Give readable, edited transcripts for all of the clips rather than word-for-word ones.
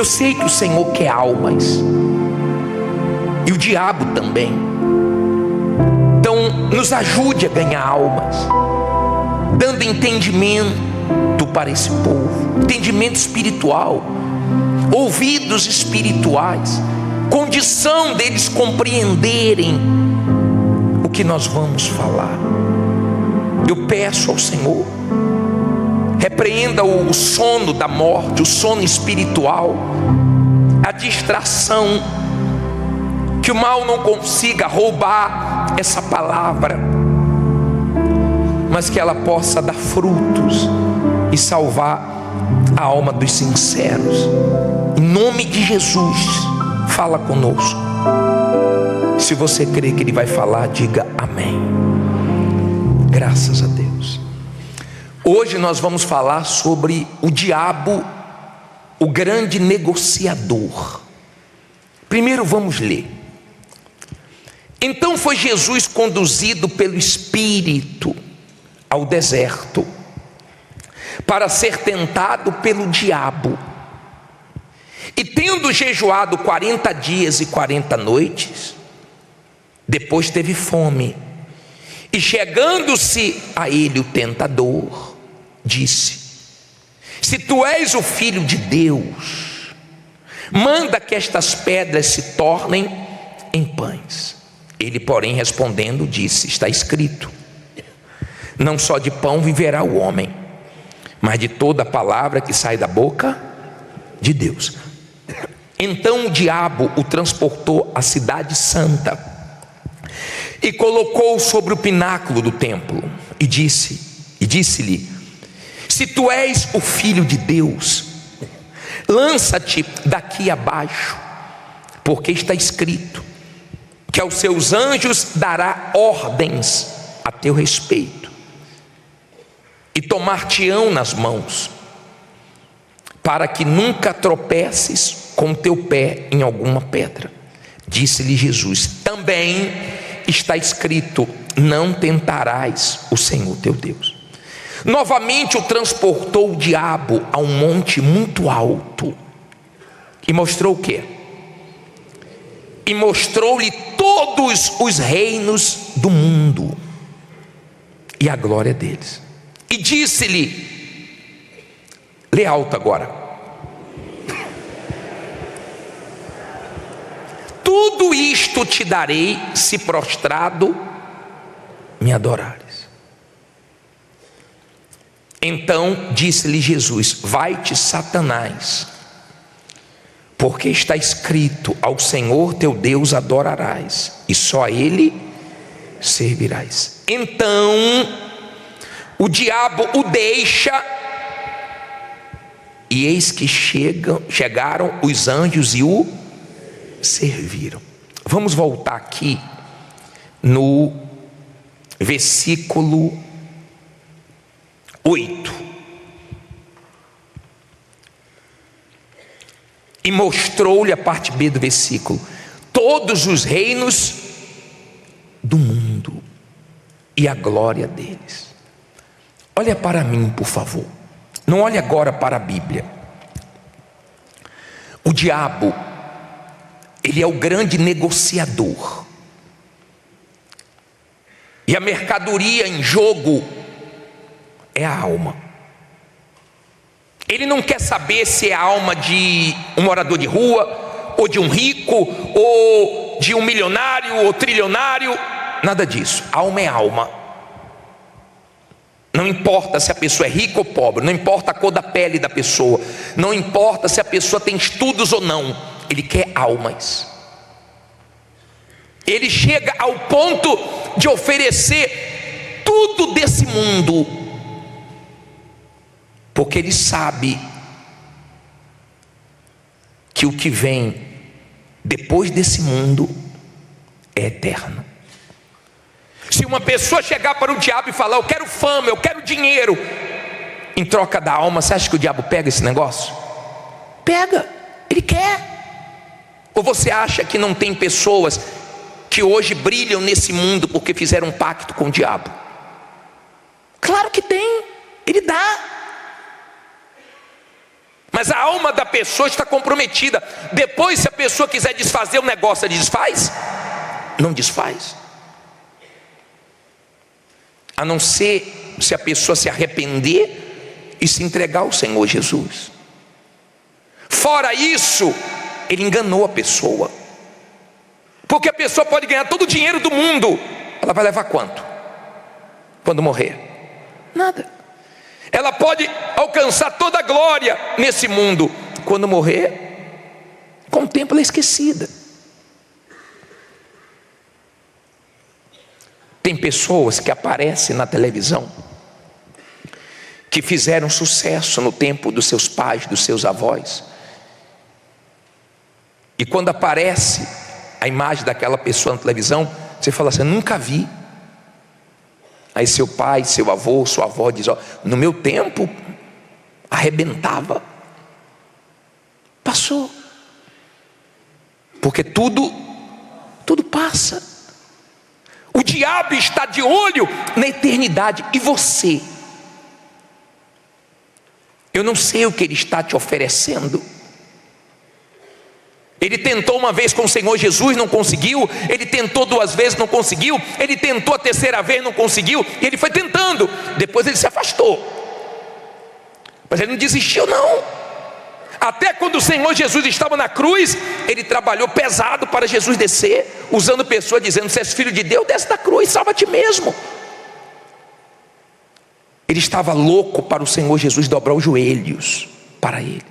Eu sei que o Senhor quer almas, e o diabo também. Então nos ajude a ganhar almas, dando entendimento para esse povo, entendimento espiritual, ouvidos espirituais, condição deles compreenderem o que nós vamos falar. Eu peço ao Senhor, repreenda o sono da morte, o sono espiritual, a distração, que o mal não consiga roubar essa palavra, mas que ela possa dar frutos e salvar a alma dos sinceros. Em nome de Jesus, fala conosco. Se você crê que Ele vai falar, diga amém. Graças a Deus. Hoje nós vamos falar sobre o diabo, o grande negociador. Primeiro vamos ler. Então foi Jesus conduzido pelo Espírito ao deserto, para ser tentado pelo diabo. E tendo jejuado 40 dias e 40 noites, depois teve fome. E chegando-se a ele o tentador, disse: se tu és o Filho de Deus, manda que estas pedras se tornem em pães. Ele, porém, respondendo, disse: está escrito, não só de pão viverá o homem, mas de toda palavra que sai da boca de Deus. Então o diabo o transportou à cidade santa e colocou sobre o pináculo do templo e disse-lhe: se tu és o Filho de Deus, lança-te daqui abaixo, porque está escrito que aos seus anjos dará ordens a teu respeito, e tomar-te-ão nas mãos, para que nunca tropeces com o teu pé em alguma pedra. Disse-lhe Jesus: também está escrito, não tentarás o Senhor teu Deus. Novamente o transportou o diabo a um monte muito alto, e mostrou o quê? E mostrou-lhe todos os reinos do mundo e a glória deles. E disse-lhe, lê alto agora: tudo isto te darei se prostrado me adorares. Então disse-lhe Jesus: vai-te, Satanás, porque está escrito, ao Senhor teu Deus adorarás, e só a Ele servirás. Então o diabo o deixa, e eis que chegaram os anjos e o serviram. Vamos voltar aqui no versículo 8. E mostrou-lhe, a parte B do versículo, todos os reinos do mundo e a glória deles. Olha para mim, por favor. Não olhe agora para a Bíblia. O diabo, ele é o grande negociador, e a mercadoria em jogo é a alma. Ele não quer saber se é a alma de um morador de rua, ou de um rico, ou de um milionário, ou trilionário. Nada disso. Alma é alma. Não importa se a pessoa é rica ou pobre, não importa a cor da pele da pessoa, não importa se a pessoa tem estudos ou não, ele quer almas. Ele chega ao ponto de oferecer tudo desse mundo, porque ele sabe que o que vem depois desse mundo é eterno. Se uma pessoa chegar para o diabo e falar: eu quero fama, eu quero dinheiro, em troca da alma, você acha que o diabo pega esse negócio? Pega, ele quer. Ou você acha que não tem pessoas que hoje brilham nesse mundo porque fizeram um pacto com o diabo? Claro que tem, ele dá. mas a alma da pessoa está comprometida. Depois, se a pessoa quiser desfazer o negócio, ela desfaz? Não desfaz. A não ser se a pessoa se arrepender e se entregar ao Senhor Jesus. Fora isso, ele enganou a pessoa. Porque a pessoa pode ganhar todo o dinheiro do mundo, ela vai levar quanto? Quando morrer? Nada. Ela pode alcançar toda a glória nesse mundo, quando morrer, com o tempo ela é esquecida. Tem pessoas que aparecem na televisão, que fizeram sucesso no tempo dos seus pais, dos seus avós, e quando aparece a imagem daquela pessoa na televisão, você fala assim: nunca vi. Aí seu pai, seu avô, sua avó diz: ó, no meu tempo arrebentava. Passou. Porque tudo passa. O diabo está de olho na eternidade. E você? Eu não sei o que ele está te oferecendo. Ele tentou uma vez com o Senhor Jesus, não conseguiu. Ele tentou 2 vezes, não conseguiu. Ele tentou a 3ª vez, não conseguiu. E ele foi tentando. Depois ele se afastou. Mas ele não desistiu, não. Até quando o Senhor Jesus estava na cruz, ele trabalhou pesado para Jesus descer, usando pessoas dizendo: se és filho de Deus, desce da cruz, salva a ti mesmo. Ele estava louco para o Senhor Jesus dobrar os joelhos para ele,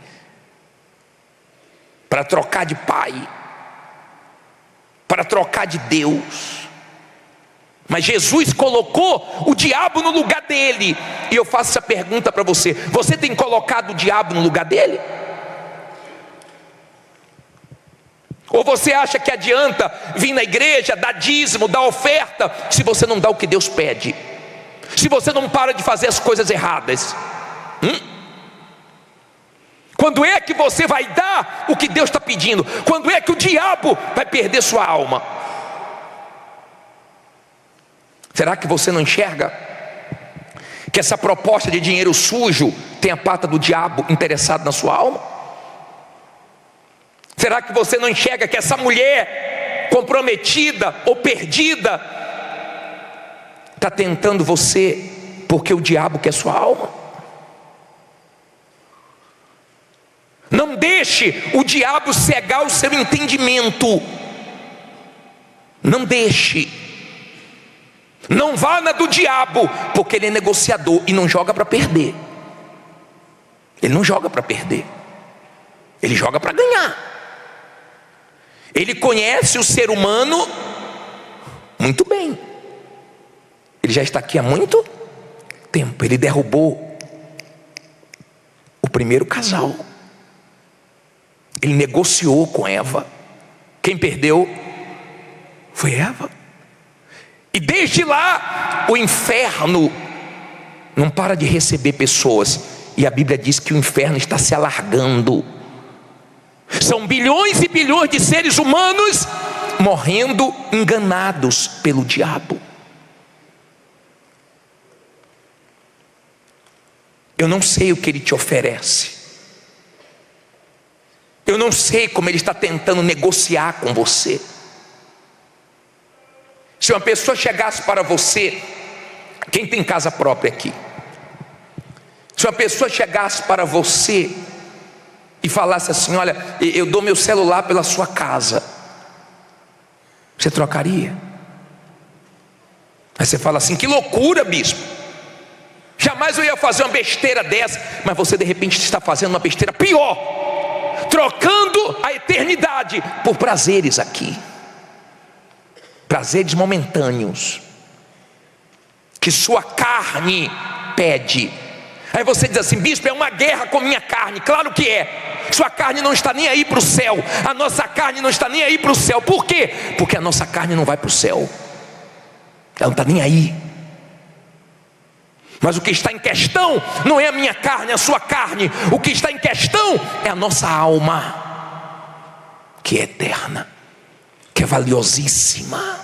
para trocar de pai, para trocar de Deus. Mas Jesus colocou o diabo no lugar dele. E eu faço essa pergunta para você: você tem colocado o diabo no lugar dele? Ou você acha que adianta vir na igreja, dar dízimo, dar oferta, se você não dá o que Deus pede? Se você não para de fazer as coisas erradas? Quando é que você vai dar o que Deus está pedindo? Quando é que o diabo vai perder sua alma? Será que você não enxerga que essa proposta de dinheiro sujo tem a pata do diabo interessado na sua alma? Será que você não enxerga que essa mulher comprometida ou perdida está tentando você porque o diabo quer sua alma? Não deixe o diabo cegar o seu entendimento. Não deixe. Não vá na do diabo, porque ele é negociador e não joga para perder. Ele não joga para perder, ele joga para ganhar. Ele conhece o ser humano muito bem. Ele já está aqui há muito tempo. Ele derrubou o primeiro casal. Ele negociou com Eva. Quem perdeu foi Eva. E desde lá o inferno não para de receber pessoas. E a Bíblia diz que o inferno está se alargando. São bilhões e bilhões de seres humanos morrendo enganados pelo diabo. Eu não sei o que ele te oferece. Eu não sei como ele está tentando negociar com você. Se uma pessoa chegasse para você, quem tem casa própria aqui? Se uma pessoa chegasse para você e falasse assim: olha, eu dou meu celular pela sua casa, você trocaria? Aí você fala assim: que loucura, bispo, jamais eu ia fazer uma besteira dessa. Mas você de repente está fazendo uma besteira pior, trocando a eternidade por prazeres aqui, prazeres momentâneos que sua carne pede. Aí você diz assim: bispo, é uma guerra com minha carne. Claro que é. Sua carne não está nem aí para o céu. A nossa carne não está nem aí para o céu. Por quê? Porque a nossa carne não vai para o céu. Ela não está nem aí. Mas o que está em questão não é a minha carne, a sua carne. O que está em questão é a nossa alma, que é eterna, que é valiosíssima,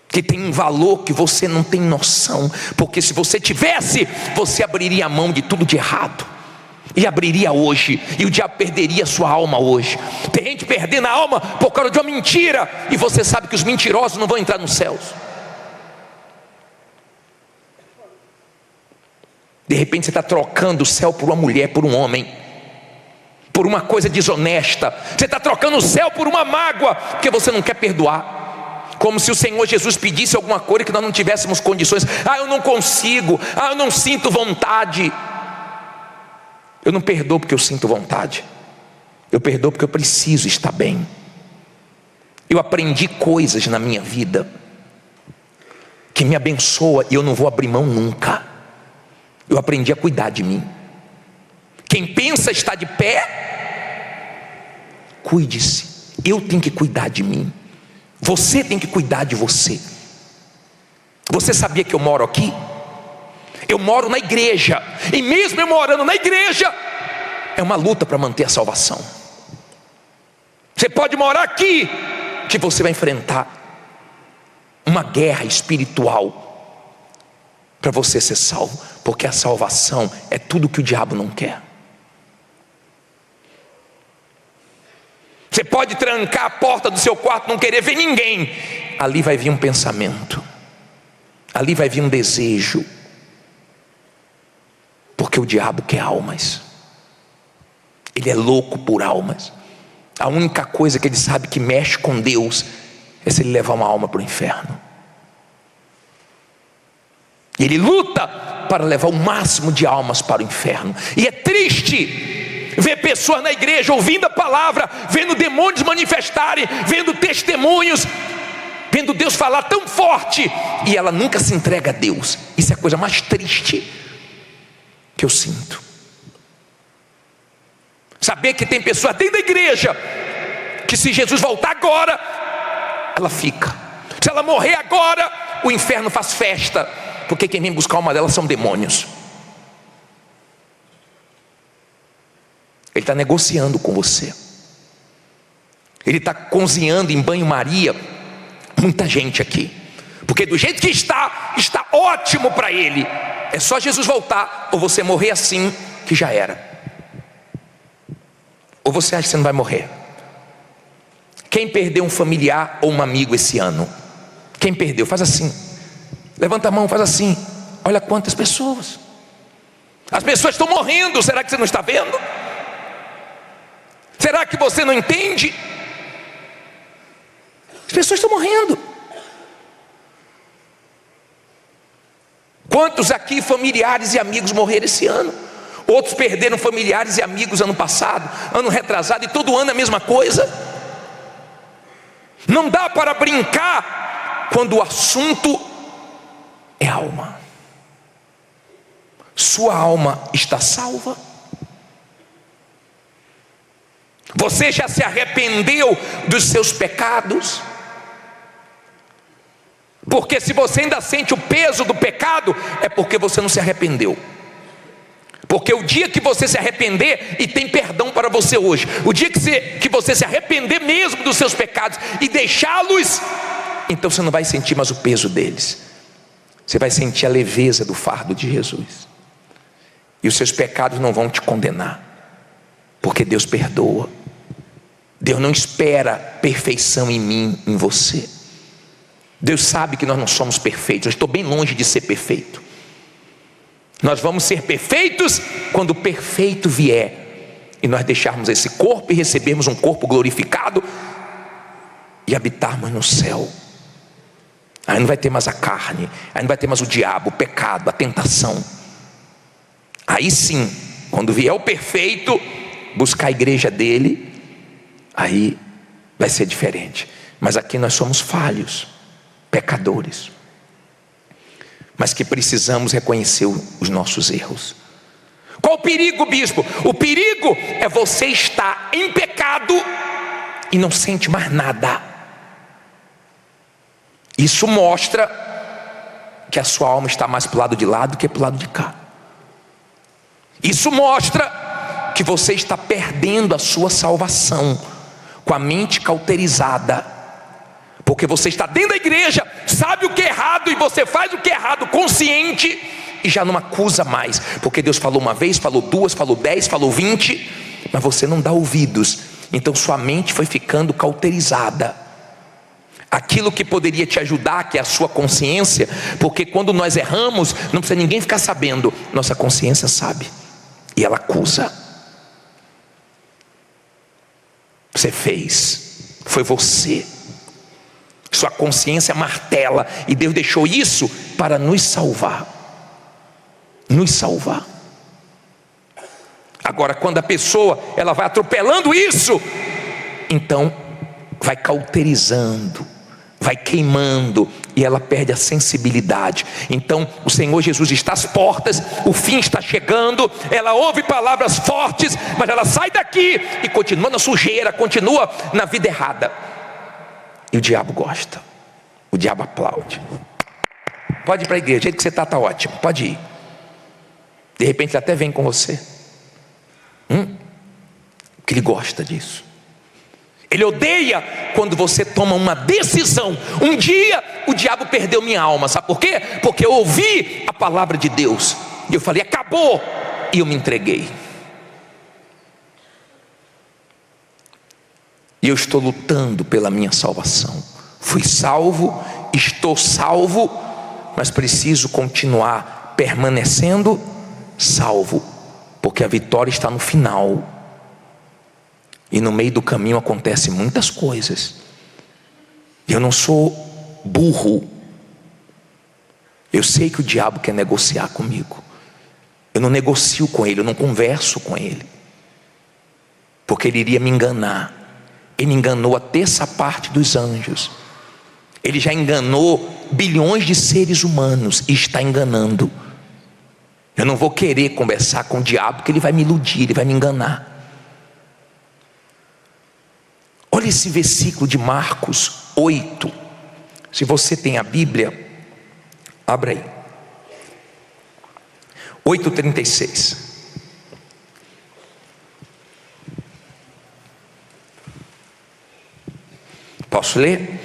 que tem um valor que você não tem noção. Porque se você tivesse, você abriria a mão de tudo de errado. e abriria hoje, e o diabo perderia a sua alma hoje. Tem gente perdendo a alma por causa de uma mentira, e você sabe que os mentirosos não vão entrar nos céus. De repente você está trocando o céu por uma mulher, por um homem, por uma coisa desonesta. Você está trocando o céu por uma mágoa, porque você não quer perdoar. Como se o Senhor Jesus pedisse alguma coisa que nós não tivéssemos condições. Eu não consigo, eu não sinto vontade. Eu não perdoo porque eu sinto vontade, eu perdoo porque eu preciso estar bem. Eu aprendi coisas na minha vida que me abençoa e eu não vou abrir mão nunca. Eu aprendi a cuidar de mim. Quem pensa estar de pé, cuide-se. Eu tenho que cuidar de mim, você tem que cuidar de você. Você sabia que eu moro aqui? Eu moro na igreja, e mesmo eu morando na igreja, é uma luta para manter a salvação. Você pode morar aqui, que você vai enfrentar uma guerra espiritual para você ser salvo, porque a salvação é tudo que o diabo não quer. Você pode trancar a porta do seu quarto, não querer ver ninguém, ali vai vir um pensamento, ali vai vir um desejo, porque o diabo quer almas, ele é louco por almas. A única coisa que ele sabe que mexe com Deus é se ele levar uma alma para o inferno. Ele luta para levar o máximo de almas para o inferno. E é triste ver pessoas na igreja ouvindo a palavra, vendo demônios manifestarem, vendo testemunhos, vendo Deus falar tão forte, e ela nunca se entrega a Deus. Isso é a coisa mais triste que eu sinto. Saber que tem pessoas dentro da igreja que, se Jesus voltar agora, ela fica. Se ela morrer agora, o inferno faz festa, porque quem vem buscar uma delas são demônios. Ele está negociando com você. Ele está cozinhando em banho-maria muita gente aqui, porque do jeito que está ótimo para ele. É só Jesus voltar, ou você morrer assim, que já era. Ou você acha que você não vai morrer? Quem perdeu um familiar ou um amigo esse ano? Quem perdeu? Faz assim, levanta a mão, faz assim. Olha quantas pessoas. As pessoas estão morrendo. Será que você não está vendo? Será que você não entende? As pessoas estão morrendo. Quantos aqui familiares e amigos morreram esse ano? Outros perderam familiares e amigos ano passado, ano retrasado, e todo ano é a mesma coisa. Não dá para brincar quando o assunto é alma. Sua alma está salva? Você já se arrependeu dos seus pecados? Porque se você ainda sente o peso do pecado, é porque você não se arrependeu. Porque o dia que você se arrepender, e tem perdão para você hoje, o dia que você se arrepender mesmo dos seus pecados e deixá-los, então você não vai sentir mais o peso deles. Você vai sentir a leveza do fardo de Jesus. E os seus pecados não vão te condenar, porque Deus perdoa. Deus não espera perfeição em mim, em você. Deus sabe que nós não somos perfeitos. Eu estou bem longe de ser perfeito. Nós vamos ser perfeitos quando o perfeito vier, e nós deixarmos esse corpo e recebermos um corpo glorificado e habitarmos no céu. Aí não vai ter mais a carne, aí não vai ter mais o diabo, o pecado, a tentação. Aí sim, quando vier o perfeito, buscar a igreja dele, aí vai ser diferente. Mas aqui nós somos falhos, pecadores, mas que precisamos reconhecer os nossos erros. Qual o perigo, bispo? O perigo é você estar em pecado e não sente mais nada. Isso mostra que a sua alma está mais para o lado de lá do que para o lado de cá. Isso mostra que você está perdendo a sua salvação, com a mente cauterizada, porque você está dentro da igreja, sabe o que é errado, e você faz o que é errado consciente, e já não acusa mais, porque Deus falou uma vez, falou duas, falou 10, falou 20, mas você não dá ouvidos. Então sua mente foi ficando cauterizada. Aquilo que poderia te ajudar, que é a sua consciência, porque quando nós erramos, não precisa ninguém ficar sabendo, nossa consciência sabe, e ela acusa. Você fez, foi você, sua consciência martela, e Deus deixou isso para nos salvar. Nos salvar. Agora, quando a pessoa ela vai atropelando isso, então vai cauterizando, vai queimando, e ela perde a sensibilidade. Então o Senhor Jesus está às portas, o fim está chegando, ela ouve palavras fortes, mas ela sai daqui e continua na sujeira, continua na vida errada. E o diabo gosta, o diabo aplaude. Pode ir para a igreja, do jeito que você está ótimo, pode ir. De repente ele até vem com você, porque ele gosta disso. Ele odeia quando você toma uma decisão. Um dia o diabo perdeu minha alma, sabe por quê? Porque eu ouvi a palavra de Deus e eu falei, acabou, e eu me entreguei. E eu estou lutando pela minha salvação. Fui salvo, estou salvo, mas preciso continuar permanecendo salvo, porque a vitória está no final. E no meio do caminho acontecem muitas coisas. Eu não sou burro. Eu sei que o diabo quer negociar comigo. Eu não negocio com ele, eu não converso com ele, porque ele iria me enganar. Ele enganou a terça parte dos anjos. Ele já enganou bilhões de seres humanos e está enganando. Eu não vou querer conversar com o diabo, porque ele vai me iludir, ele vai me enganar. Olha esse versículo de Marcos 8. Se você tem a Bíblia, abra aí. 8:36. Posso ler?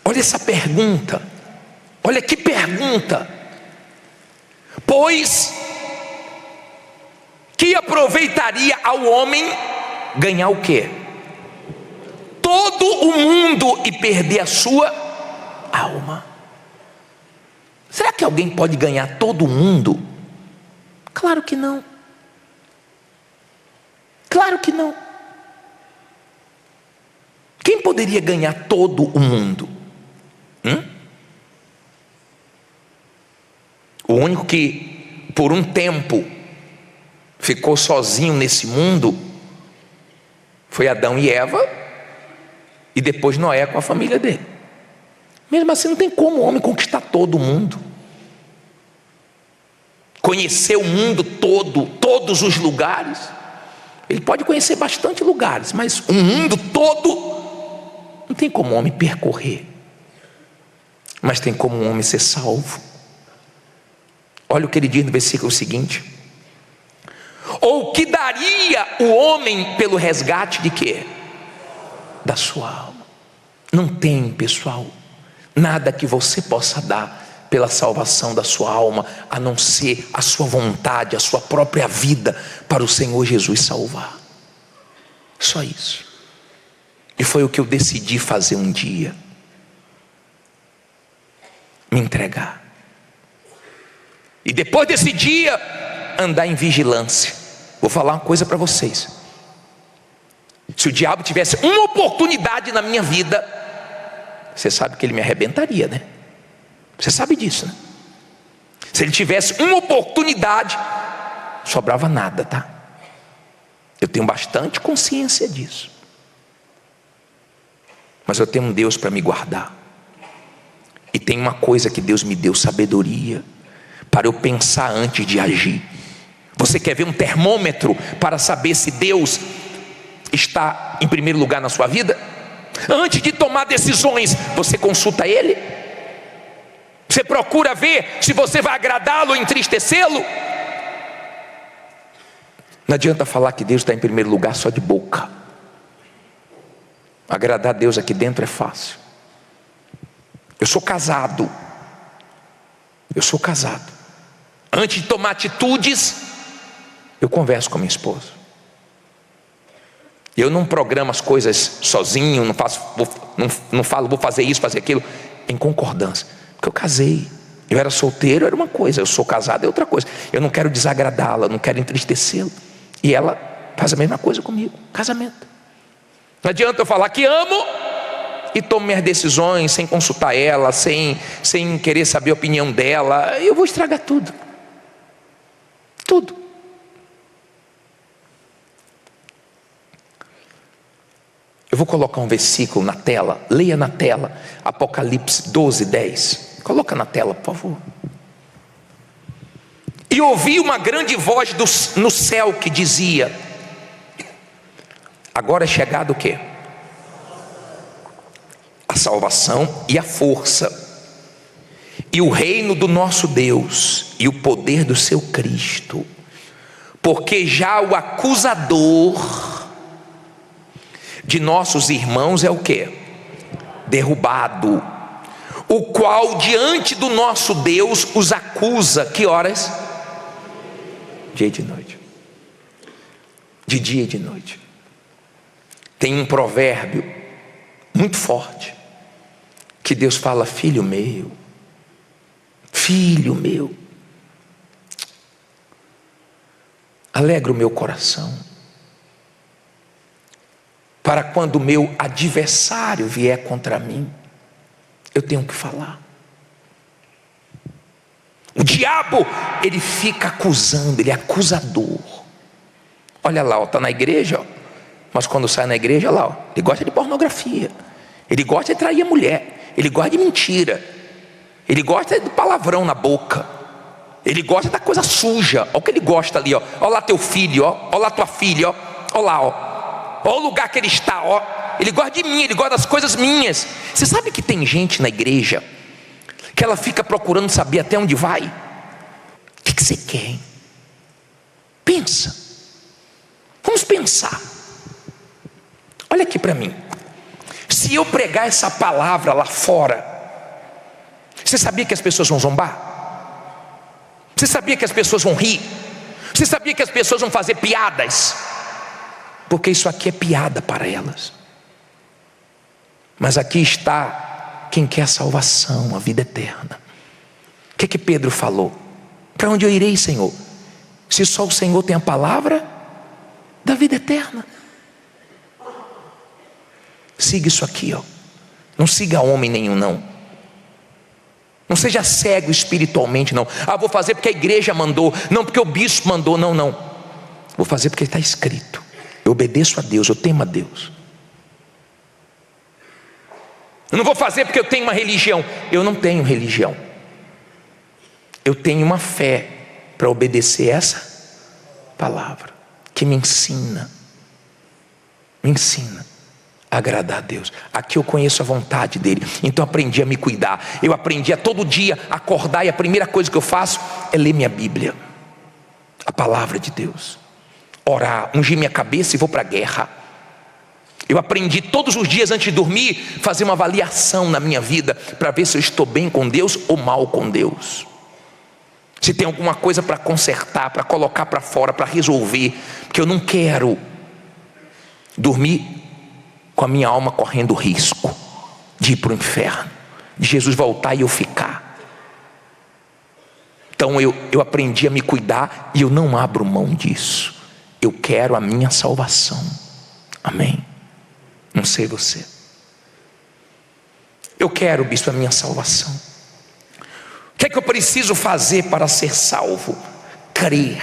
Olha essa pergunta. Olha que pergunta. Pois que aproveitaria ao homem ganhar o quê? Todo o mundo e perder a sua alma. Será que alguém pode ganhar todo o mundo? Claro que não. Claro que não. Quem poderia ganhar todo o mundo? O único que por um tempo ficou sozinho nesse mundo foi Adão e Eva, e depois Noé com a família dele. Mesmo assim não tem como o homem conquistar todo o mundo, conhecer o mundo todo, todos os lugares. Ele pode conhecer bastante lugares, mas o mundo todo não tem como o homem percorrer. Mas tem como um homem ser salvo. Olha o que ele diz no versículo seguinte: ou que daria o homem pelo resgate de quê? Da sua alma. Não tem, pessoal, nada que você possa dar pela salvação da sua alma, a não ser a sua vontade, a sua própria vida para o Senhor Jesus salvar. Só isso. E foi o que eu decidi fazer um dia. Me entregar. E depois desse dia, andar em vigilância. Vou falar uma coisa para vocês. Se o diabo tivesse uma oportunidade na minha vida, você sabe que ele me arrebentaria, né? Você sabe disso, né? Se ele tivesse uma oportunidade, não sobrava nada, tá? Eu tenho bastante consciência disso. Mas eu tenho um Deus para me guardar. E tem uma coisa que Deus me deu: sabedoria para eu pensar antes de agir. Você quer ver um termômetro para saber se Deus está em primeiro lugar na sua vida? Antes de tomar decisões, você consulta Ele? Você procura ver se você vai agradá-lo ou entristecê-lo? Não adianta falar que Deus está em primeiro lugar só de boca. Agradar a Deus aqui dentro é fácil. Eu sou casado, Eu sou casado. Antes de tomar atitudes, eu converso com minha esposa. Eu não programo as coisas sozinho, não falo, vou fazer isso, fazer aquilo, em concordância. Porque eu casei. Eu era solteiro, era uma coisa, eu sou casado, é outra coisa. Eu não quero desagradá-la, não quero entristecê-la. E ela faz a mesma coisa comigo. Casamento. Não adianta eu falar que amo e tomo minhas decisões sem consultar ela, sem querer saber a opinião dela. Eu vou estragar tudo. Tudo. Eu vou colocar um versículo na tela. Leia na tela. Apocalipse 12:10. Coloca na tela, por favor. E ouvi uma grande voz no céu que dizia: agora é chegado o quê? A salvação e a força, e o reino do nosso Deus, e o poder do seu Cristo, porque já o acusador de nossos irmãos é o quê? Derrubado, o qual diante do nosso Deus os acusa. Que horas? Dia e de noite. De dia e de noite. Tem um provérbio muito forte que Deus fala: filho meu, alegra o meu coração, para quando o meu adversário vier contra mim, eu tenho que falar. O diabo, ele fica acusando, ele é acusador. Olha lá, está na igreja, ó, mas quando sai na igreja, olha lá, ó, ele gosta de pornografia, ele gosta de trair a mulher, ele gosta de mentira, ele gosta do palavrão na boca, ele gosta da coisa suja. Olha o que ele gosta ali, ó. Olha lá teu filho, ó. Olha lá tua filha, ó. Olha lá, ó. Olha o lugar que ele está, ó. Ele gosta de mim, ele gosta das coisas minhas. Você sabe que tem gente na igreja que ela fica procurando saber até onde vai? O que você quer, hein? Pensa. Vamos pensar. Olha aqui para mim. Se eu pregar essa palavra lá fora, você sabia que as pessoas vão zombar? Você sabia que as pessoas vão rir? Você sabia que as pessoas vão fazer piadas? Porque isso aqui é piada para elas. Mas aqui está quem quer a salvação, a vida eterna. O que Pedro falou? Para onde eu irei, Senhor? Se só o Senhor tem a palavra da vida eterna. Siga isso aqui, ó. Não siga homem nenhum, não. Não seja cego espiritualmente, não. Ah, vou fazer porque a igreja mandou. Não, porque o bispo mandou. Não, não. Vou fazer porque está escrito. Eu obedeço a Deus, eu temo a Deus. Eu não vou fazer porque eu tenho uma religião. Eu não tenho religião. Eu tenho uma fé para obedecer essa palavra que me ensina a agradar a Deus. Aqui eu conheço a vontade dele, então eu aprendi a me cuidar. Eu aprendi a todo dia acordar, e a primeira coisa que eu faço é ler minha Bíblia, a palavra de Deus, orar, ungir minha cabeça e vou para a guerra. Eu aprendi todos os dias antes de dormir fazer uma avaliação na minha vida para ver se eu estou bem com Deus ou mal com Deus, se tem alguma coisa para consertar, para colocar para fora, para resolver, porque eu não quero dormir com a minha alma correndo risco de ir para o inferno, de Jesus voltar e eu ficar. Então eu aprendi a me cuidar e eu não abro mão disso. Eu quero a minha salvação. Amém? Não sei você. Eu quero, bispo, a minha salvação. O que é que eu preciso fazer para ser salvo? Crer.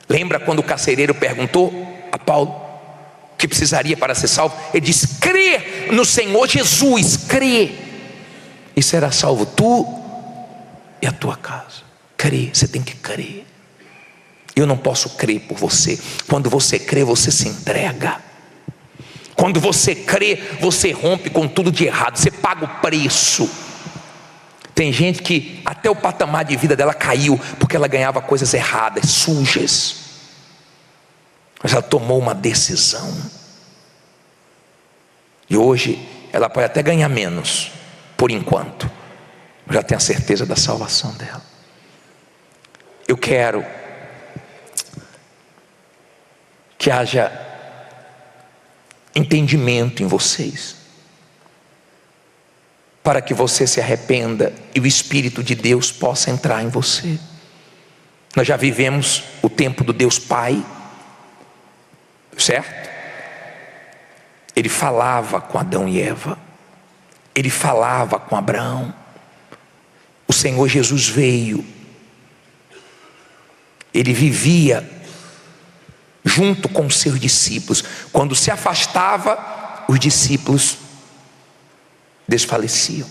Lembra quando o carcereiro perguntou a Paulo o que precisaria para ser salvo? Ele disse: crer no Senhor Jesus, crer, e será salvo tu e a tua casa. Crer, você tem que crer. Eu não posso crer por você. Quando você crê, você se entrega. Quando você crê, você rompe com tudo de errado, você paga o preço. Tem gente que até o patamar de vida dela caiu porque ela ganhava coisas erradas, sujas, mas ela tomou uma decisão, e hoje ela pode até ganhar menos por enquanto, Eu já tenho a certeza da salvação dela. Eu quero que haja entendimento em vocês, para que você se arrependa e o Espírito de Deus possa entrar em você. Nós já vivemos o tempo do Deus Pai, certo? Ele falava com Adão e Eva, ele falava com Abraão. O Senhor Jesus veio, ele vivia junto com os seus discípulos. Quando se afastava, os discípulos desfaleciam.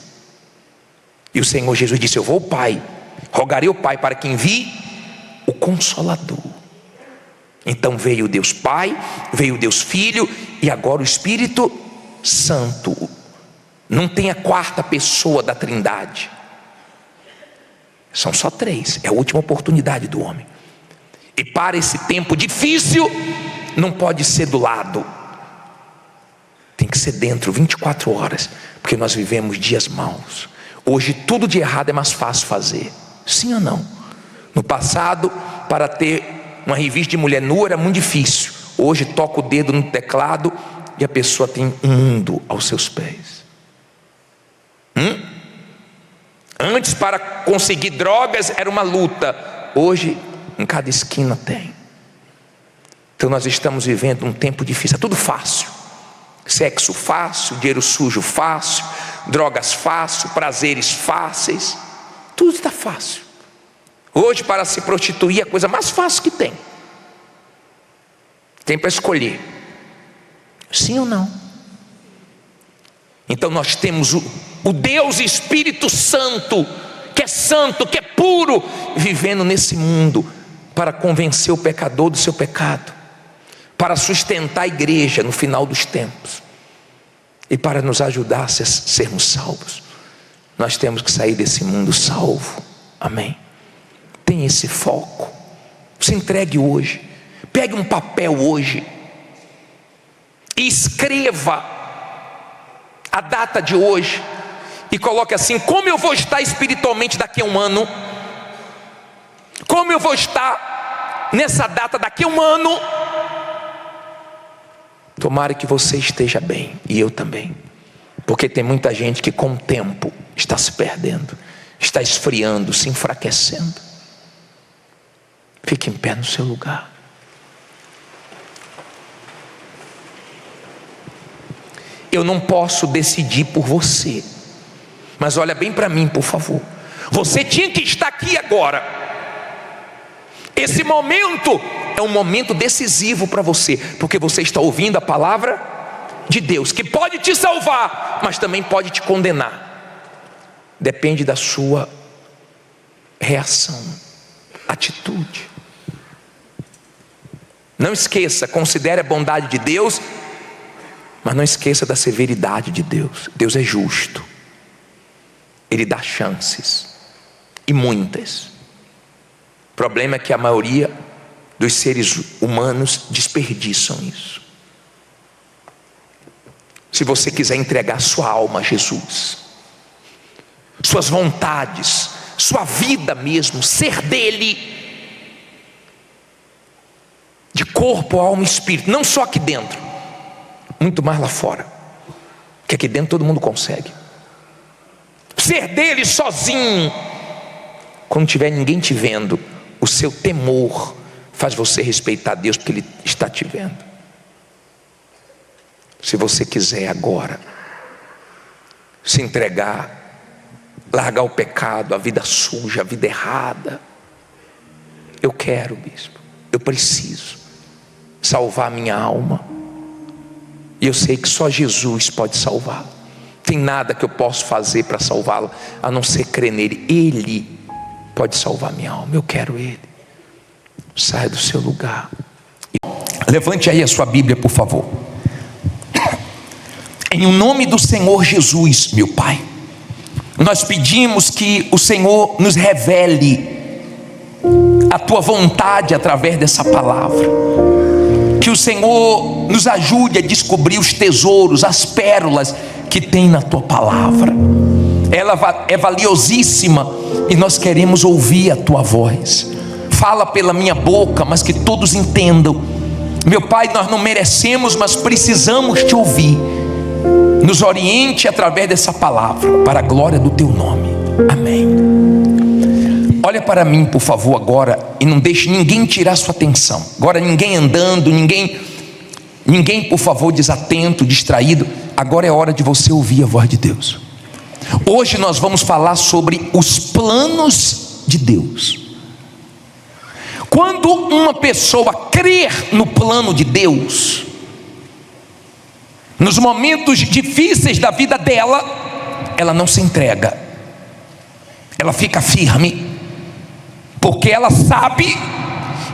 E o Senhor Jesus disse: eu vou ao Pai, rogarei ao Pai para que envie o Consolador. Então veio o Deus Pai, veio o Deus Filho, e agora o Espírito Santo. Não tem a quarta pessoa da Trindade, são só três. É a última oportunidade do homem. E para esse tempo difícil, não pode ser do lado, tem que ser dentro, 24 horas, porque nós vivemos dias maus. Hoje tudo de errado é mais fácil fazer, sim ou não? No passado, para ter uma revista de mulher nua era muito difícil. Hoje toca o dedo no teclado e a pessoa tem um mundo aos seus pés. Antes, para conseguir drogas era uma luta. Hoje em cada esquina tem. Então nós estamos vivendo um tempo difícil. É tudo fácil: sexo fácil, dinheiro sujo fácil, drogas fácil, prazeres fáceis. Tudo está fácil. Hoje, para se prostituir é a coisa mais fácil que tem. Tem para escolher, sim ou não? Então nós temos o Deus Espírito Santo, que é puro, vivendo nesse mundo para convencer o pecador do seu pecado, para sustentar a igreja no final dos tempos e para nos ajudar a sermos salvos. Nós temos que sair desse mundo salvo, amém? Tenha esse foco. Se entregue hoje. Pegue um papel hoje e escreva a data de hoje e coloque assim: como eu vou estar espiritualmente daqui a um ano? Como eu vou estar nessa data daqui a um ano? Tomara que você esteja bem, e eu também, porque tem muita gente que com o tempo está se perdendo, está esfriando, se enfraquecendo. Fique em pé no seu lugar. Eu não posso decidir por você, mas olha bem para mim, por favor. Você tinha que estar aqui agora. Esse momento é um momento decisivo para você, porque você está ouvindo a palavra de Deus, que pode te salvar, mas também pode te condenar. Depende da sua reação, atitude. Não esqueça, considere a bondade de Deus, mas não esqueça da severidade de Deus. Deus é justo, Ele dá chances, e muitas. O problema é que a maioria dos seres humanos desperdiçam isso. Se você quiser entregar sua alma a Jesus, suas vontades, sua vida mesmo, ser dele, de corpo, alma e espírito, não só aqui dentro, muito mais lá fora, que aqui dentro todo mundo consegue. Ser dele sozinho, quando tiver ninguém te vendo, o seu temor faz você respeitar Deus, porque Ele está te vendo. Se você quiser agora se entregar, largar o pecado, a vida suja, a vida errada, eu quero, bispo, eu preciso salvar a minha alma, e eu sei que só Jesus pode salvá-la. Tem nada que eu possa fazer para salvá-la, a não ser crer nele. Ele pode salvar minha alma, eu quero Ele. Saia do seu lugar. Levante aí a sua Bíblia, por favor. Em o nome do Senhor Jesus, meu Pai, nós pedimos que o Senhor nos revele a Tua vontade através dessa palavra. Que o Senhor nos ajude a descobrir os tesouros, as pérolas que tem na Tua palavra. ela é valiosíssima e nós queremos ouvir a tua voz. Fala pela minha boca, mas que todos entendam. Meu Pai, nós não merecemos, mas precisamos te ouvir. Nos oriente através dessa palavra, para a glória do teu nome. Amém. Olha para mim, por favor, agora, e não deixe ninguém tirar sua atenção. Agora ninguém andando, ninguém, por favor, desatento, distraído. Agora é hora de você ouvir a voz de Deus. Hoje nós vamos falar sobre os planos de Deus. Quando uma pessoa crer no plano de Deus, nos momentos difíceis da vida dela, ela não se entrega, ela fica firme, porque ela sabe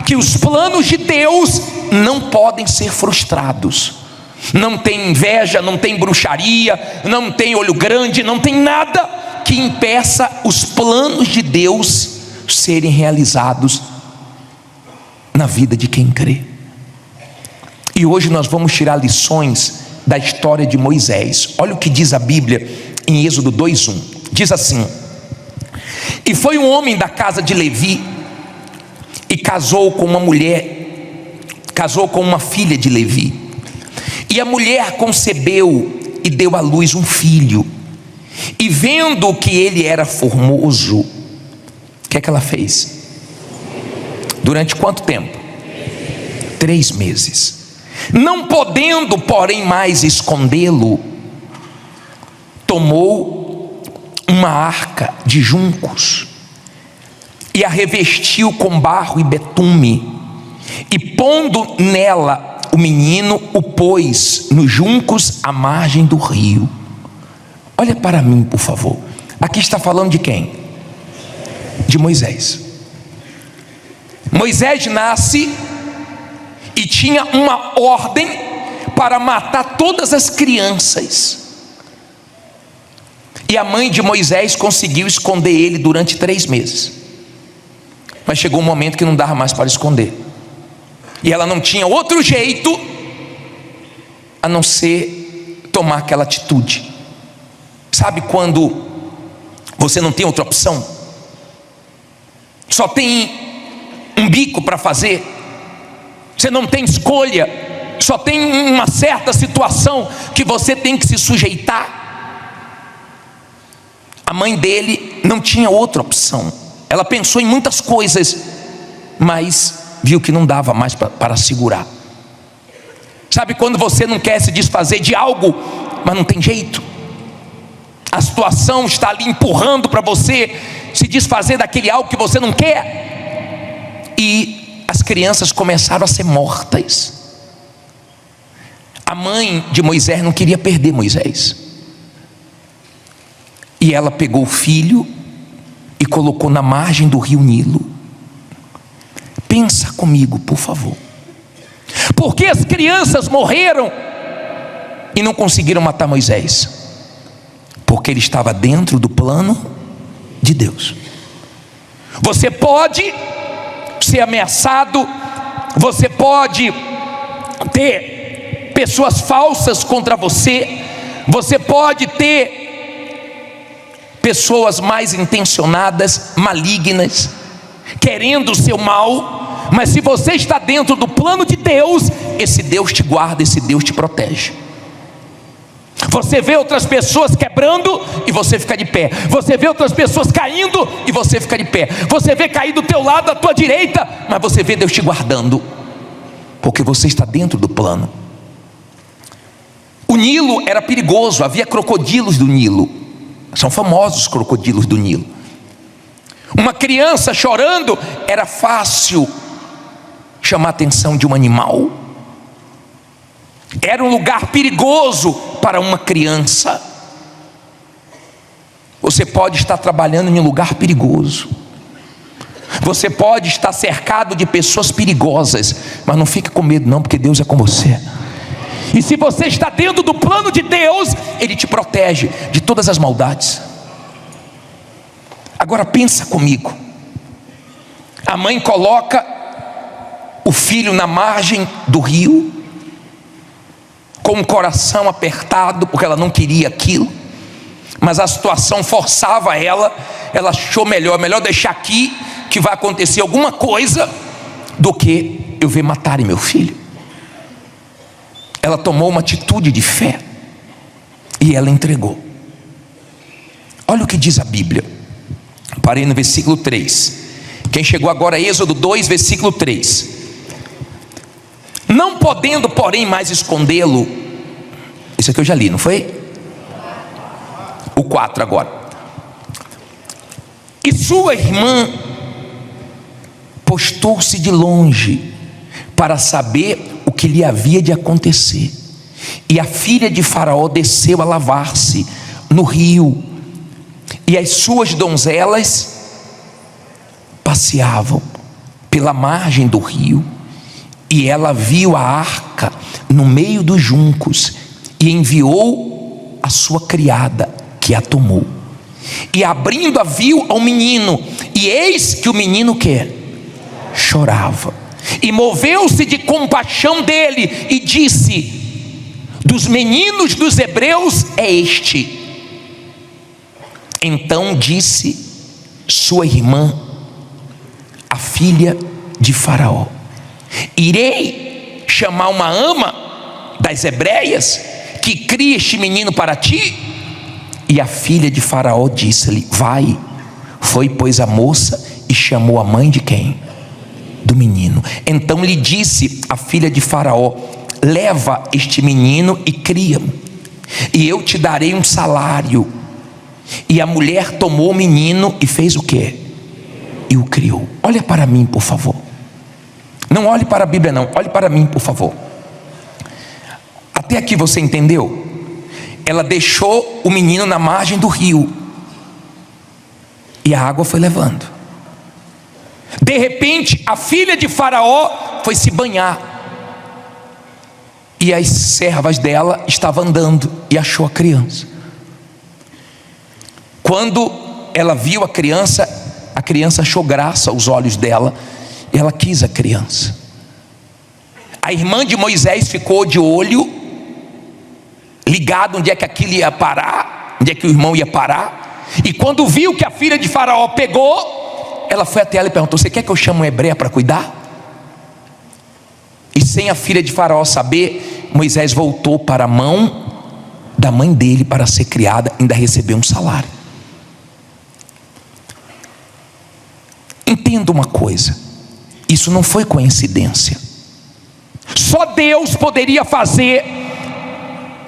que os planos de Deus não podem ser frustrados. Não tem inveja, não tem bruxaria, não tem olho grande, não tem nada que impeça os planos de Deus serem realizados na vida de quem crê. E hoje nós vamos tirar lições da história de Moisés. Olha o que diz a Bíblia em Êxodo 2:1. Diz assim: e foi um homem da casa de Levi e casou com uma filha de Levi. E a mulher concebeu e deu à luz um filho. E vendo que ele era formoso, o que é que ela fez? Durante quanto tempo? 3 meses. Não podendo, porém, mais escondê-lo, tomou uma arca de juncos e a revestiu com barro e betume, e pondo nela o menino, o pôs nos juncos à margem do rio. Olha para mim, por favor. Aqui está falando de quem? De Moisés. Moisés nasce e tinha uma ordem para matar todas as crianças. E a mãe de Moisés conseguiu esconder ele durante 3 meses. Mas chegou um momento que não dava mais para esconder. E ela não tinha outro jeito a não ser tomar aquela atitude. Sabe quando você não tem outra opção? Só tem um bico para fazer, você não tem escolha, só tem uma certa situação que você tem que se sujeitar. A mãe dele não tinha outra opção. Ela pensou em muitas coisas, mas viu que não dava mais para segurar. Sabe quando você não quer se desfazer de algo, mas não tem jeito? A situação está ali empurrando para você se desfazer daquele algo que você não quer. E as crianças começaram a ser mortas. A mãe de Moisés não queria perder Moisés. E ela pegou o filho e colocou na margem do rio Nilo. Pensa comigo, por favor. Por que as crianças morreram e não conseguiram matar Moisés? Porque ele estava dentro do plano de Deus. Você pode ser ameaçado, você pode ter pessoas falsas contra você, você pode ter pessoas mais intencionadas, malignas, querendo o seu mal, mas se você está dentro do plano de Deus, esse Deus te guarda, esse Deus te protege. Você vê outras pessoas quebrando e você fica de pé. Você vê outras pessoas caindo e você fica de pé. Você vê cair do teu lado, da tua direita, mas você vê Deus te guardando, porque você está dentro do plano. O Nilo era perigoso, havia crocodilos do Nilo. São famosos os crocodilos do Nilo. Uma criança chorando, era fácil chamar a atenção de um animal. Era um lugar perigoso para uma criança. Você pode estar trabalhando em um lugar perigoso. Você pode estar cercado de pessoas perigosas, mas não fique com medo não, porque Deus é com você. E se você está dentro do plano de Deus, Ele te protege de todas as maldades. Agora pensa comigo. A mãe coloca o filho na margem do rio, com o coração apertado, porque ela não queria aquilo. mas a situação forçava ela achou melhor deixar aqui, que vai acontecer alguma coisa, do que eu ver matarem meu filho. Ela tomou uma atitude de fé, e ela entregou. Olha o que diz a Bíblia. Parei no versículo 3. Quem chegou agora, Êxodo 2, versículo 3. Não podendo, porém, mais escondê-lo. Isso aqui eu já li, não foi? O 4 agora. E sua irmã postou-se de longe para saber o que lhe havia de acontecer. E a filha de Faraó desceu a lavar-se no rio, e as suas donzelas passeavam pela margem do rio. E ela viu a arca no meio dos juncos, e enviou a sua criada, que a tomou, e abrindo-a viu ao menino, e eis que o menino chorava, e moveu-se de compaixão dele, e disse: dos meninos dos hebreus é este. Então disse sua irmã, a filha de Faraó: irei chamar uma ama das hebreias, que cria este menino para ti? E a filha de Faraó disse-lhe: vai. Foi, pois, a moça e chamou a mãe de quem? Do menino. Então lhe disse a filha de Faraó: leva este menino e cria-o, e eu te darei um salário. E a mulher tomou o menino e fez o quê? E o criou. Olha para mim, por favor. Não olhe para a Bíblia não, olhe para mim, por favor. Até aqui você entendeu? Ela deixou o menino na margem do rio, e a água foi levando. De repente, a filha de Faraó foi se banhar, e as servas dela estavam andando e achou a criança. Quando ela viu a criança achou graça aos olhos dela, e ela quis a criança. A irmã de Moisés ficou de olho, ligado onde é que aquilo ia parar, onde é que o irmão ia parar. E quando viu que a filha de Faraó pegou, ela foi até ela e perguntou: você quer que eu chame uma hebreia para cuidar? E sem a filha de Faraó saber, Moisés voltou para a mão da mãe dele para ser criada, ainda recebeu um salário. Entenda uma coisa, isso não foi coincidência. Só Deus poderia fazer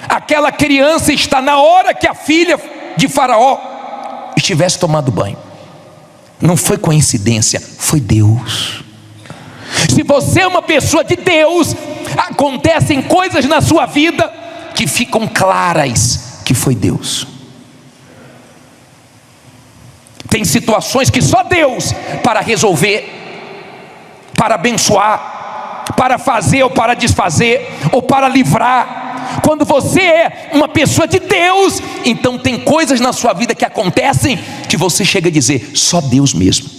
aquela criança estar na hora que a filha de Faraó estivesse tomando banho. Não foi coincidência, foi Deus. Se você é uma pessoa de Deus, acontecem coisas na sua vida que ficam claras que foi Deus. Tem situações que só Deus para resolver, para abençoar, para fazer ou para desfazer, ou para livrar. Quando você é uma pessoa de Deus, então tem coisas na sua vida que acontecem que você chega a dizer: só Deus mesmo.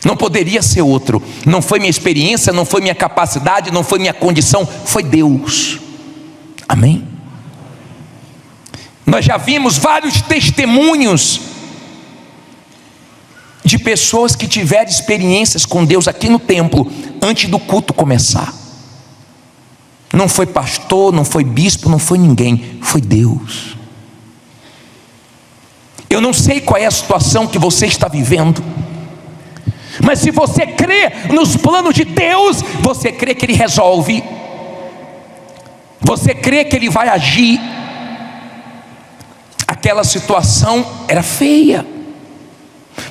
Não poderia ser outro. Não foi minha experiência, não foi minha capacidade, não foi minha condição, foi Deus. Amém? Nós já vimos vários testemunhos de pessoas que tiveram experiências com Deus aqui no templo, antes do culto começar. Não foi pastor, não foi bispo, não foi ninguém, foi Deus. Eu não sei qual é a situação que você está vivendo, mas se você crê nos planos de Deus, você crê que Ele resolve, você crê que Ele vai agir. Aquela situação era feia,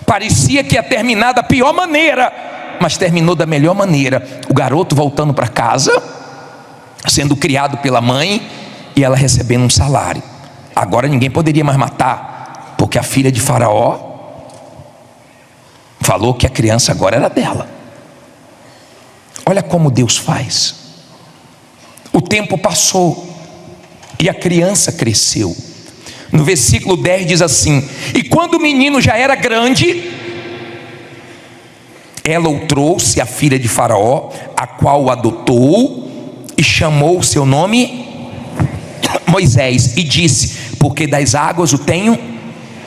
parecia que ia terminar da pior maneira, mas terminou da melhor maneira. O garoto voltando para casa, sendo criado pela mãe, e ela recebendo um salário. Agora ninguém poderia mais matar, porque a filha de Faraó falou que a criança agora era dela. Olha como Deus faz. O tempo passou e a criança cresceu. No versículo 10 diz assim: e quando o menino já era grande, ela o trouxe, a filha de Faraó, a qual o adotou, e chamou o seu nome Moisés, e disse: porque das águas o tenho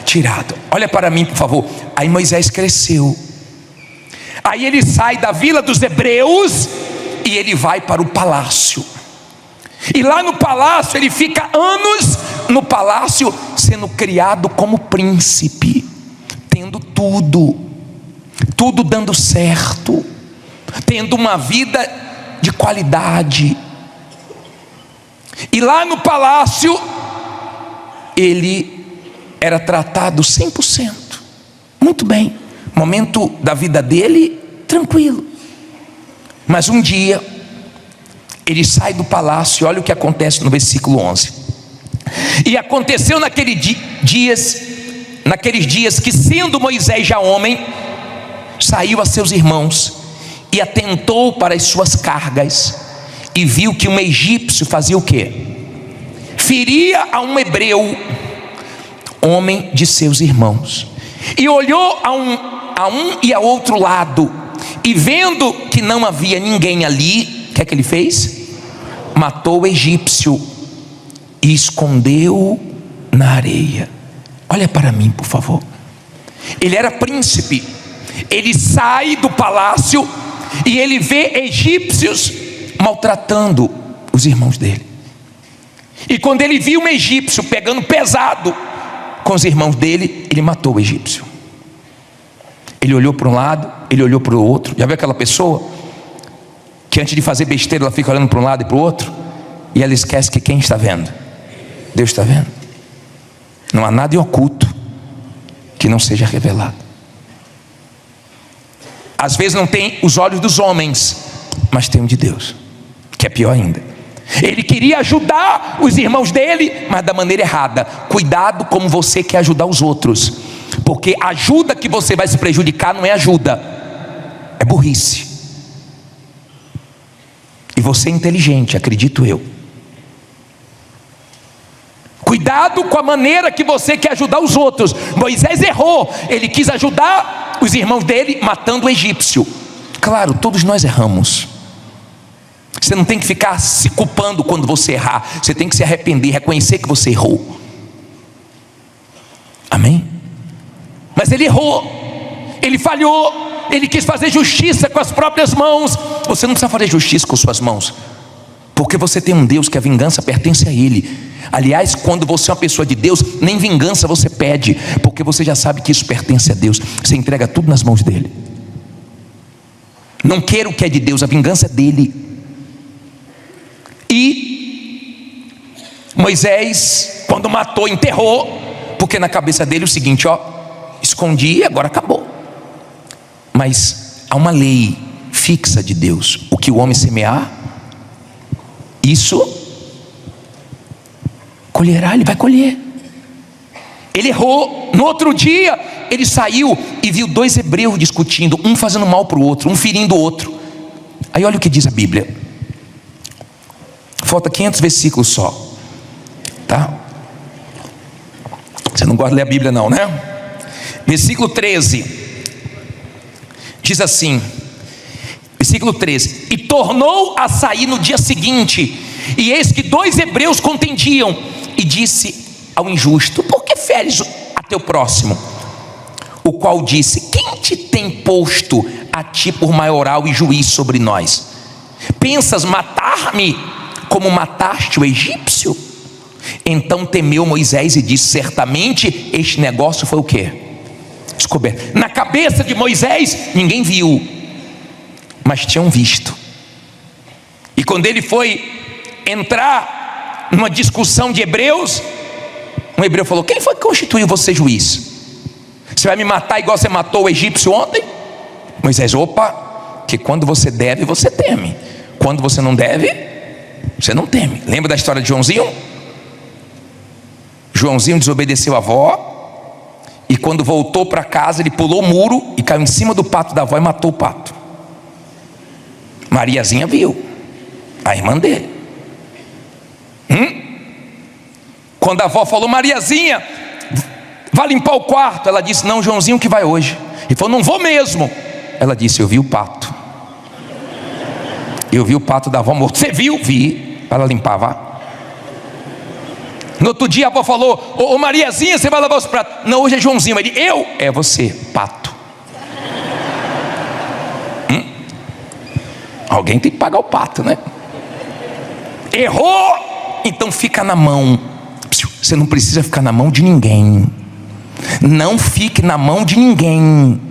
tirado. Olha para mim, por favor. Aí Moisés cresceu. Aí ele sai da vila dos hebreus e ele vai para o palácio. E lá no palácio ele fica anos no palácio, sendo criado como príncipe, tendo tudo dando certo, tendo uma vida de qualidade. E lá no palácio ele era tratado 100%, muito bem, momento da vida dele tranquilo. Mas um dia ele sai do palácio e olha o que acontece no versículo 11. E aconteceu naqueles dias que, sendo Moisés já homem, saiu a seus irmãos e atentou para as suas cargas e viu que um egípcio fazia o quê? Feria a um hebreu, homem de seus irmãos, e olhou a um e a outro lado, e vendo que não havia ninguém ali, o que é que ele fez? Matou o egípcio e escondeu na areia. Olha para mim, por favor. Ele era príncipe. Ele sai do palácio e ele vê egípcios maltratando os irmãos dele. E quando ele viu um egípcio pegando pesado com os irmãos dele, ele matou o egípcio. Ele olhou para um lado, ele olhou para o outro. Já viu aquela pessoa que antes de fazer besteira ela fica olhando para um lado e para o outro, e ela esquece que quem está vendo? Deus está vendo. Não há nada em oculto que não seja revelado. Às vezes não tem os olhos dos homens, mas tem o de Deus, que é pior ainda. Ele queria ajudar os irmãos dele, mas da maneira errada. Cuidado como você quer ajudar os outros, porque ajuda que você vai se prejudicar não é ajuda, é burrice. E você é inteligente, acredito eu. Cuidado com a maneira que você quer ajudar os outros. Moisés errou, ele quis ajudar os irmãos dele matando o egípcio. Claro, todos nós erramos. Você não tem que ficar se culpando quando você errar. Você tem que se arrepender, reconhecer que você errou. Amém? Mas ele errou, ele falhou, ele quis fazer justiça com as próprias mãos. Você não precisa fazer justiça com suas mãos, porque você tem um Deus que a vingança pertence a Ele. Aliás, quando você é uma pessoa de Deus, nem vingança você pede, porque você já sabe que isso pertence a Deus. Você entrega tudo nas mãos dele. Não queira o que é de Deus, a vingança é dele. E Moisés, quando matou, enterrou, porque na cabeça dele o seguinte, escondi e agora acabou. Mas há uma lei fixa de Deus: o que o homem semear, isso colherá, ele vai colher. Ele errou. No outro dia ele saiu e viu dois hebreus discutindo, um fazendo mal para o outro, um ferindo o outro. Aí olha o que diz a Bíblia. Falta 500 versículos só, tá? Você não gosta de ler a Bíblia não, né? Versículo 13 diz assim, versículo 13: e tornou a sair no dia seguinte, e eis que dois hebreus contendiam, e disse ao injusto: por que feres a teu próximo? O qual disse: quem te tem posto a ti por maioral e juiz sobre nós? Pensas matar-me como mataste o egípcio? Então temeu Moisés e disse: certamente este negócio foi o quê? Descoberto. Na cabeça de Moisés ninguém viu, mas tinham visto. E quando ele foi entrar numa discussão de hebreus, um hebreu falou: quem foi que constituiu você juiz? Você vai me matar igual você matou o egípcio ontem? Moisés: opa, que quando você deve, você teme. Quando você não deve, você não teme. Lembra da história de Joãozinho? Joãozinho desobedeceu a avó, e quando voltou para casa ele pulou o muro e caiu em cima do pato da avó e matou o pato. Mariazinha viu, a irmã dele. Quando a avó falou: Mariazinha, vai limpar o quarto, ela disse: não, Joãozinho que vai hoje. Ele falou: não vou mesmo. Ela disse: eu vi o pato. Eu vi o pato da avó morto. Você viu? Vi. Ela limpava. No outro dia a avó falou: ô Mariazinha, você vai lavar os pratos. Não, hoje é Joãozinho. Ele: eu? É você, pato. Alguém tem que pagar o pato, né? Errou, então fica na mão. Você não precisa ficar na mão de ninguém. Não fique na mão de ninguém.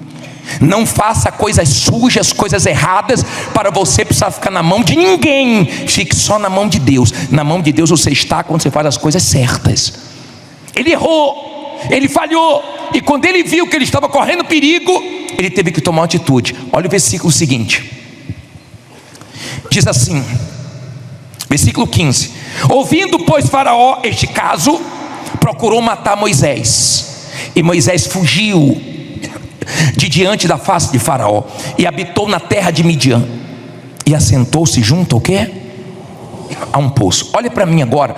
Não faça coisas sujas, coisas erradas, para você precisar ficar na mão de ninguém. Fique só na mão de Deus. Na mão de Deus você está quando você faz as coisas certas. Ele errou, ele falhou, e quando ele viu que ele estava correndo perigo, ele teve que tomar uma atitude. Olha o versículo seguinte. Diz assim, versículo 15: ouvindo, pois, Faraó este caso, procurou matar Moisés. E Moisés fugiu de diante da face de Faraó, e habitou na terra de Midian, e assentou-se junto ao quê? A um poço. Olha para mim agora.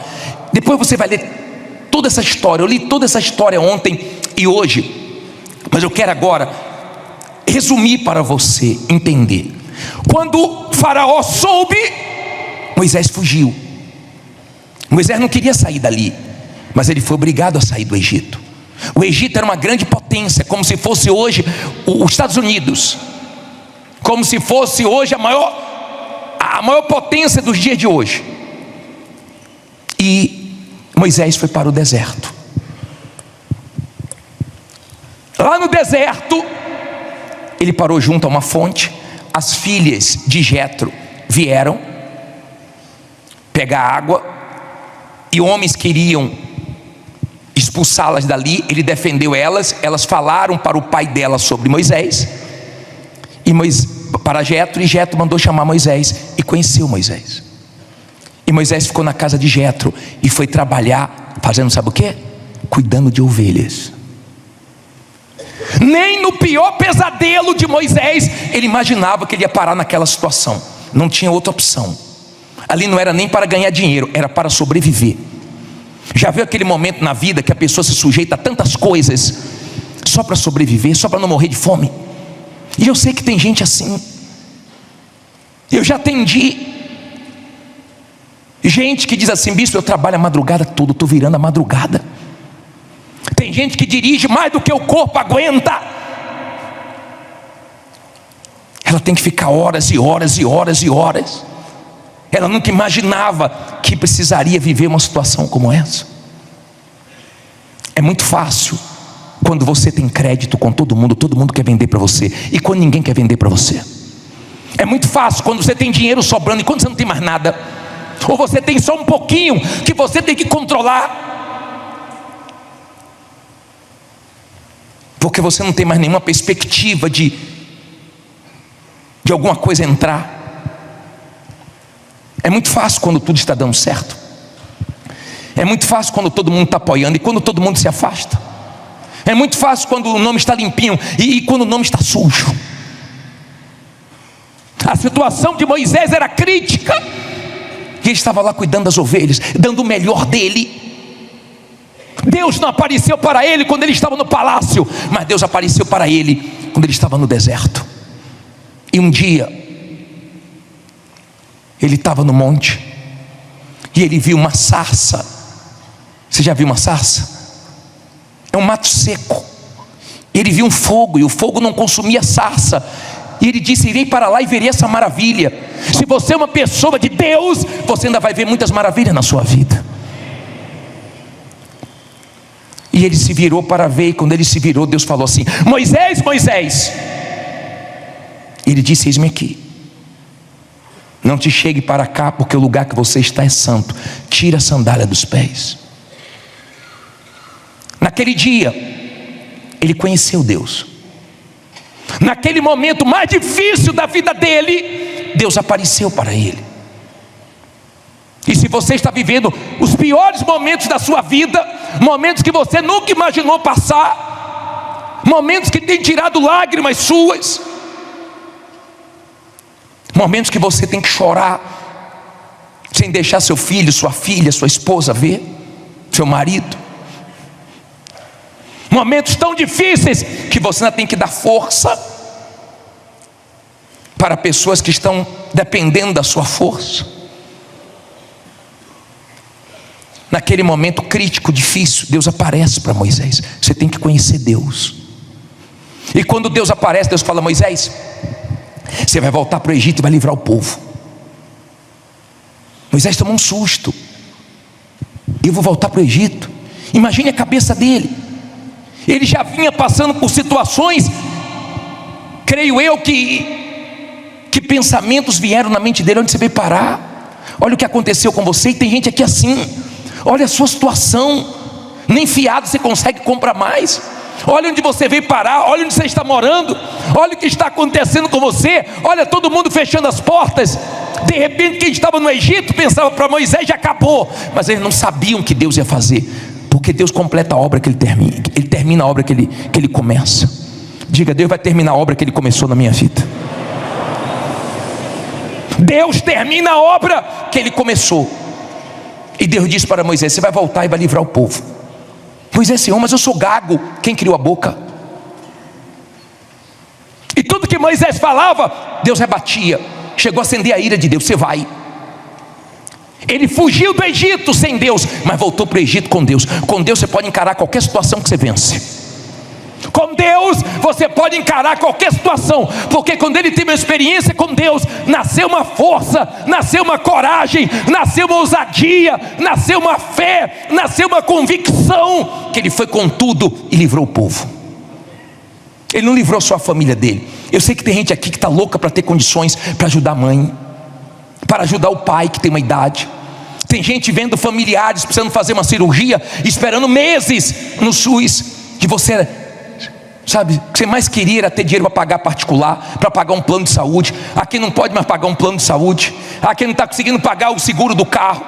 Depois você vai ler toda essa história. Eu li toda essa história ontem e hoje, mas eu quero agora resumir para você entender. Quando Faraó soube, Moisés fugiu. Moisés não queria sair dali, mas ele foi obrigado a sair do Egito. O Egito era uma grande potência, como se fosse hoje os Estados Unidos, como se fosse hoje a maior potência dos dias de hoje. E Moisés foi para o deserto. Lá no deserto, ele parou junto a uma fonte. As filhas de Jetro vieram pegar água, e homens queriam expulsá-las dali. Ele defendeu elas. Elas falaram para o pai dela sobre Moisés, para Jetro, e Jetro mandou chamar Moisés, e conheceu Moisés. E Moisés ficou na casa de Jetro e foi trabalhar, fazendo sabe o que? Cuidando de ovelhas. Nem no pior pesadelo de Moisés ele imaginava que ele ia parar naquela situação. Não tinha outra opção. Ali não era nem para ganhar dinheiro, era para sobreviver. Já viu aquele momento na vida que a pessoa se sujeita a tantas coisas só para sobreviver, só para não morrer de fome? E eu sei que tem gente assim. Eu já atendi gente que diz assim: bispo, eu trabalho a madrugada toda, estou virando a madrugada. Tem gente que dirige mais do que o corpo aguenta. Ela tem que ficar horas e horas e horas e horas. Ela nunca imaginava que precisaria viver uma situação como essa. É muito fácil quando você tem crédito com todo mundo quer vender para você, e quando ninguém quer vender para você. É muito fácil quando você tem dinheiro sobrando e quando você não tem mais nada, ou você tem só um pouquinho que você tem que controlar, porque você não tem mais nenhuma perspectiva de alguma coisa entrar. É muito fácil quando tudo está dando certo. É muito fácil quando todo mundo está apoiando e quando todo mundo se afasta. É muito fácil quando o nome está limpinho e quando o nome está sujo. A situação de Moisés era crítica, e ele estava lá cuidando das ovelhas, dando o melhor dele. Deus não apareceu para ele quando ele estava no palácio, mas Deus apareceu para ele quando ele estava no deserto. E um dia ele estava no monte e ele viu uma sarça. Você já viu uma sarça? É um mato seco. Ele viu um fogo, e o fogo não consumia a sarça. E ele disse: irei para lá e verei essa maravilha. Se você é uma pessoa de Deus, você ainda vai ver muitas maravilhas na sua vida. E ele se virou para ver, e quando ele se virou, Deus falou assim: Moisés, Moisés. Ele disse: eis-me aqui. Não te chegue para cá, porque o lugar que você está é santo. Tira a sandália dos pés. Naquele dia ele conheceu Deus. Naquele momento mais difícil da vida dele, Deus apareceu para ele. E se você está vivendo os piores momentos da sua vida, momentos que você nunca imaginou passar, momentos que tem tirado lágrimas suas, momentos que você tem que chorar sem deixar seu filho, sua filha, sua esposa ver, seu marido, momentos tão difíceis que você ainda tem que dar força para pessoas que estão dependendo da sua força. naquele momento crítico, difícil, Deus aparece para Moisés. Você tem que conhecer Deus. E quando Deus aparece, Deus fala: Moisés, você vai voltar para o Egito e vai livrar o povo. Moisés tomou um susto. Eu vou voltar para o Egito. Imagine a cabeça dele. Ele já vinha passando por situações, creio eu que pensamentos vieram na mente dele. Onde você veio parar? Olha o que aconteceu com você. E tem gente aqui assim: olha a sua situação, nem fiado você consegue comprar mais. Olha onde você veio parar, olha onde você está morando, olha o que está acontecendo com você. Olha todo mundo fechando as portas. De repente quem estava no Egito pensava para Moisés: já acabou. Mas eles não sabiam que Deus ia fazer, porque Deus completa a obra que Ele termina. Ele termina a obra que Ele começa. Diga: Deus vai terminar a obra que Ele começou na minha vida. Deus termina a obra que Ele começou. E Deus disse para Moisés: você vai voltar e vai livrar o povo. Moisés: Senhor, mas eu sou gago. Quem criou a boca? E tudo que Moisés falava, Deus rebatia. Chegou a acender a ira de Deus: você vai. Ele fugiu do Egito sem Deus, mas voltou para o Egito com Deus. Com Deus você pode encarar qualquer situação que você vence. Com Deus você pode encarar qualquer situação, porque quando ele teve uma experiência com Deus, nasceu uma força, nasceu uma coragem, nasceu uma ousadia, nasceu uma fé, nasceu uma convicção, que ele foi com tudo e livrou o povo. Ele não livrou só a família dele. Eu sei que tem gente aqui que está louca para ter condições para ajudar a mãe, para ajudar o pai que tem uma idade. Tem gente vendo familiares precisando fazer uma cirurgia, esperando meses no SUS, que você, sabe, o que você mais queria era ter dinheiro para pagar particular, para pagar um plano de saúde. Aqui não pode mais pagar um plano de saúde. Aqui não está conseguindo pagar o seguro do carro,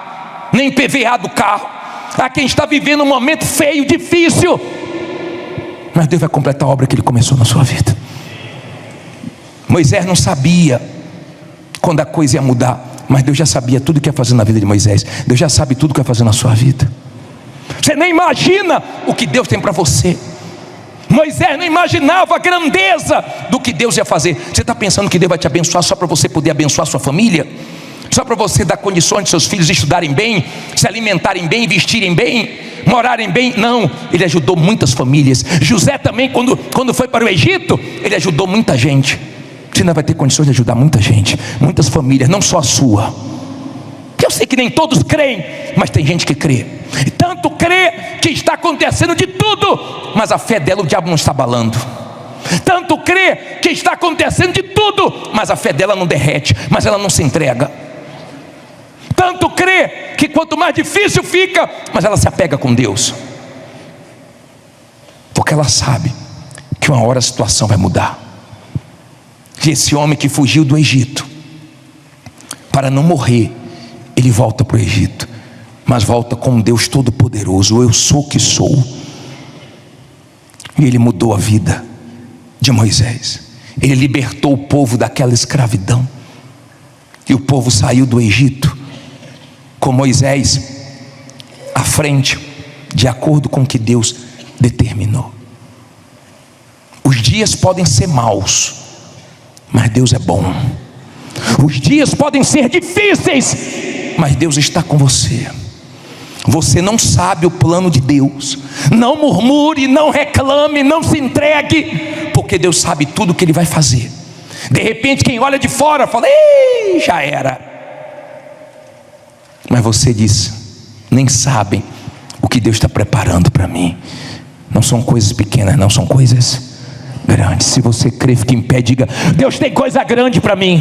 nem PVA do carro. Aqui a gente está vivendo um momento feio, difícil. Mas Deus vai completar a obra que Ele começou na sua vida. Moisés não sabia quando a coisa ia mudar, mas Deus já sabia tudo o que ia fazer na vida de Moisés. Deus já sabe tudo o que ia fazer na sua vida. Você nem imagina o que Deus tem para você. Moisés não imaginava a grandeza do que Deus ia fazer. Você está pensando que Deus vai te abençoar só para você poder abençoar sua família? Só para você dar condições de seus filhos estudarem bem, se alimentarem bem, vestirem bem, morarem bem? Não, Ele ajudou muitas famílias. José também, quando foi para o Egito, ele ajudou muita gente. Você ainda vai ter condições de ajudar muita gente, muitas famílias, não só a sua. Eu sei que nem todos creem, mas tem gente que crê. E tanto crê que está acontecendo de tudo, mas a fé dela o diabo não está abalando. Tanto crê que está acontecendo de tudo, mas a fé dela não derrete, mas ela não se entrega. Tanto crê que quanto mais difícil fica, mas ela se apega com Deus, porque ela sabe que uma hora a situação vai mudar. E esse homem que fugiu do Egito, para não morrer, ele volta para o Egito, mas volta com um Deus todo-poderoso. Eu sou o que sou. E ele mudou a vida de Moisés. Ele libertou o povo daquela escravidão, e o povo saiu do Egito com Moisés à frente, de acordo com o que Deus determinou. Os dias podem ser maus, mas Deus é bom. Os dias podem ser difíceis, mas Deus está com você. Você não sabe o plano de Deus. Não murmure, não reclame, não se entregue, porque Deus sabe tudo o que Ele vai fazer. De repente quem olha de fora fala: ei, já era. Mas você diz: nem sabem o que Deus está preparando para mim. Não são coisas pequenas, não, são coisas grandes. Se você crê, fique em pé, diga: Deus tem coisa grande para mim.